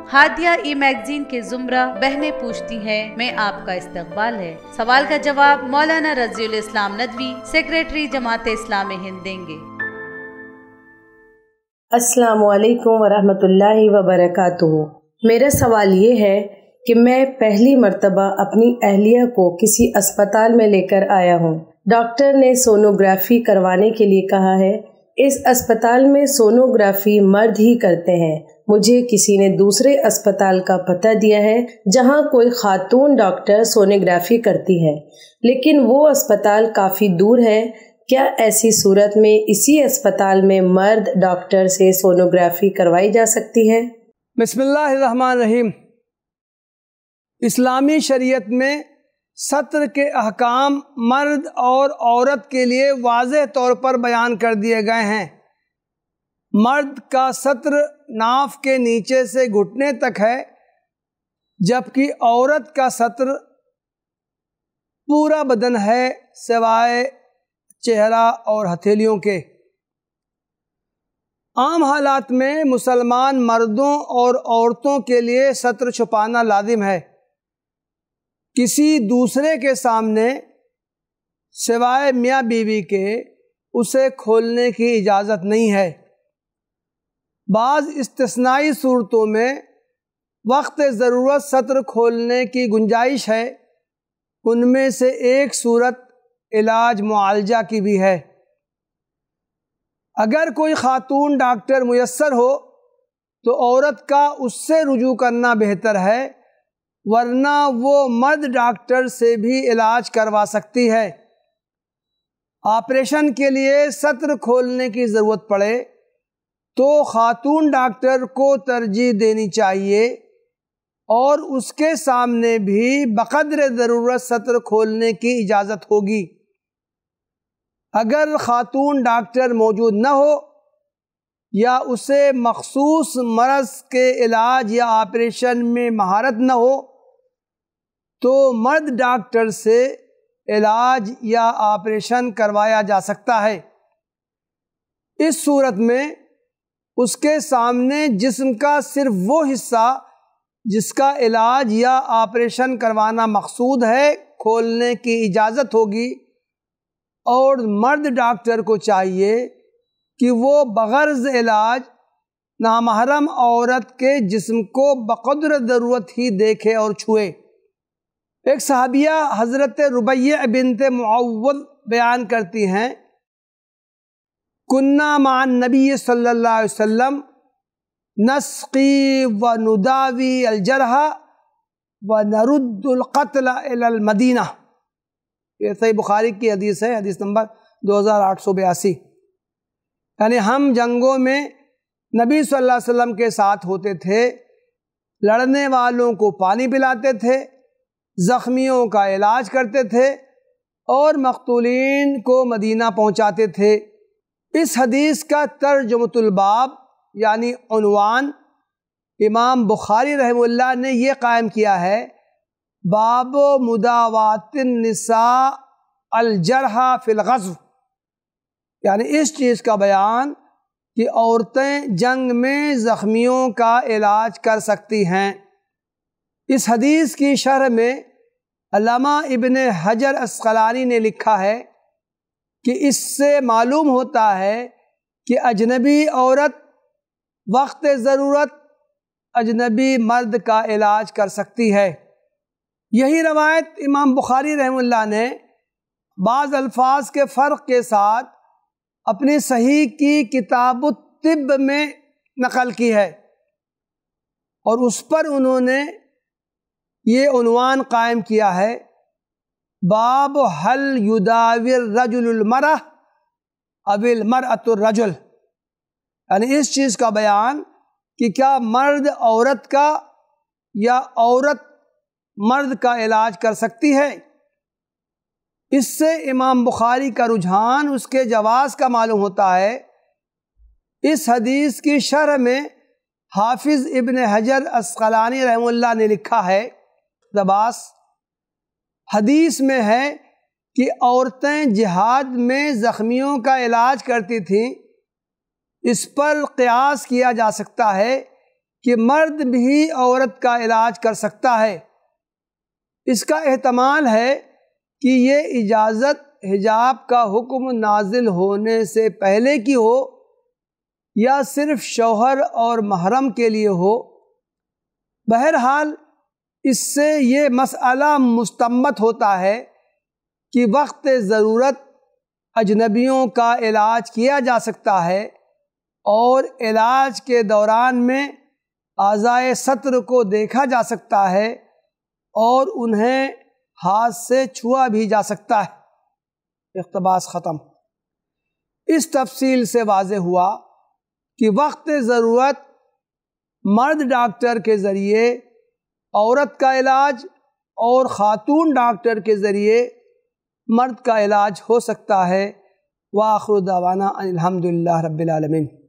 Hadiya e magazine के जुमरा बहनें पूछती हैं में आपका इस्तकबाल है। सवाल का जवाब मौलाना रज़ीउल इस्लाम नदवी, सेक्रेटरी जमात इस्लामी हिंद देंगे। अस्सलामु अलैकुम वरहमतुल्लाहि वबरकातुहू। मेरा सवाल ये है कि मैं पहली मर्तबा अपनी अहलिया को किसी अस्पताल में लेकर आया हूँ। डॉक्टर ने सोनोग्राफी करवाने के लिए कहा है। इस अस्पताल में सोनोग्राफी मर्द ही करते हैं। मुझे किसी ने दूसरे अस्पताल का पता दिया है जहां कोई खातून डॉक्टर सोनोग्राफी करती है, लेकिन वो अस्पताल काफी दूर है। क्या ऐसी सूरत में इसी अस्पताल में मर्द डॉक्टर से सोनोग्राफी करवाई जा सकती है? बिस्मिल्लाहिर्रहमानिर्रहीम। इस्लामी शरीयत में सत्र के अहकाम मर्द और औरत के लिए वाज़ेह तौर पर बयान कर दिए गए हैं। मर्द का सत्र नाफ के नीचे से घुटने तक है, जबकि औरत का सत्र पूरा बदन है सिवाय चेहरा और हथेलियों के। आम हालात में मुसलमान मर्दों और औरतों के लिए सत्र छुपाना लाजिम है। किसी दूसरे के सामने सिवाय मियाँ बीवी के उसे खोलने की इजाज़त नहीं है। बाज़ इस्तिस्नाई सूरतों में वक्त ज़रूरत सत्र खोलने की गुंजाइश है। उनमें से एक सूरत इलाज मुआलजा की भी है। अगर कोई खातून डॉक्टर मुयस्सर हो तो औरत का उससे रुजू करना बेहतर है, वरना वो मर्द डॉक्टर से भी इलाज करवा सकती है। ऑपरेशन के लिए सत्र खोलने की ज़रूरत पड़े तो खातून डॉक्टर को तरजीह देनी चाहिए और उसके सामने भी बक़द्र ज़रूरत सत्र खोलने की इजाज़त होगी। अगर खातून डॉक्टर मौजूद न हो या उसे मखसूस मरज़ के इलाज या ऑपरेशन में महारत न हो तो मर्द डॉक्टर से इलाज या ऑपरेशन करवाया जा सकता है। इस सूरत में उसके सामने जिस्म का सिर्फ वो हिस्सा जिसका इलाज या ऑपरेशन करवाना मकसूद है खोलने की इजाज़त होगी, और मर्द डॉक्टर को चाहिए कि वो बग़र्ज़ इलाज नामहरम औरत के जिस्म को बक़द्र ज़रूरत ही देखे और छुए। एक सहाबिया हज़रत रुबैया बिन्त मुअव्वद बयान करती हैं, कुन्ना माअन नबी सल्लल्लाहु अलैहि वसल्लम नस्क़ी व नुदावी अल जरह व नरुद्दुल क़त्ल इलल मदीना। ये सही बुखारी की हदीस है, हदीस नंबर 2882। यानी हम जंगों में नबी सल्लल्लाहु अलैहि वसल्लम के साथ होते थे, लड़ने वालों को पानी पिलाते थे, ज़ख्मियों का इलाज करते थे और मक़तूलीन को मदीना पहुँचाते थे। इस हदीस का तर्जुमतुल बाब यानी उन्वान इमाम बुखारी रहमहुल्लाह ने ये कायम किया है, बाब मुदावातिन निसा अल जरहा फिल ग़ज़व, यानी इस चीज़ का बयान कि औरतें जंग में ज़ख्मियों का इलाज कर सकती हैं। इस हदीस की शरह में अल्लामा इब्न हजर अस्क़लानी ने लिखा है कि इससे मालूम होता है कि अजनबी औरत वक्त ज़रूरत अजनबी मर्द का इलाज कर सकती है। यही रवायत इमाम बुखारी रहमतुल्लाह ने बाज़ अल्फाज के फ़र्क के साथ अपनी सही की किताबुत तिब में नकल की है और उस पर उन्होंने ये उन्वान कायम किया है, बाब हल युदाविर रजुलुल मरअह अविल मरअतुर रजुल, यानी इस चीज़ का बयान कि क्या मर्द औरत का या औरत मर्द का इलाज कर सकती है। इससे इमाम बुखारी का रुझान उसके जवाज़ का मालूम होता है। इस हदीस की शरह में हाफिज़ इब्न हजर अस्क़लानी रहमतुल्लाह ने लिखा है, दबास हदीस में है कि औरतें जिहाद में ज़ख्मियों का इलाज करती थीं। इस पर क़यास किया जा सकता है کہ مرد بھی عورت کا علاج کر سکتا ہے۔ اس کا احتمال ہے کہ یہ اجازت حجاب کا حکم نازل ہونے سے پہلے کی ہو یا صرف شوہر اور محرم کے لیے ہو۔ بہرحال اس سے یہ مسئلہ مستنبط ہوتا ہے کہ وقت ضرورت اجنبیوں کا علاج کیا جا سکتا ہے اور علاج کے دوران میں اعضائے سطر کو دیکھا جا سکتا ہے اور انہیں ہاتھ سے چھوا بھی جا سکتا ہے۔ اقتباس ختم۔ اس تفصیل سے واضح ہوا کہ وقت ضرورت مرد ڈاکٹر کے ذریعے عورت کا علاج اور خاتون ڈاکٹر کے ذریعے مرد کا علاج ہو سکتا ہے۔ وآخر دعوانا ان الحمد للہ رب العالمین۔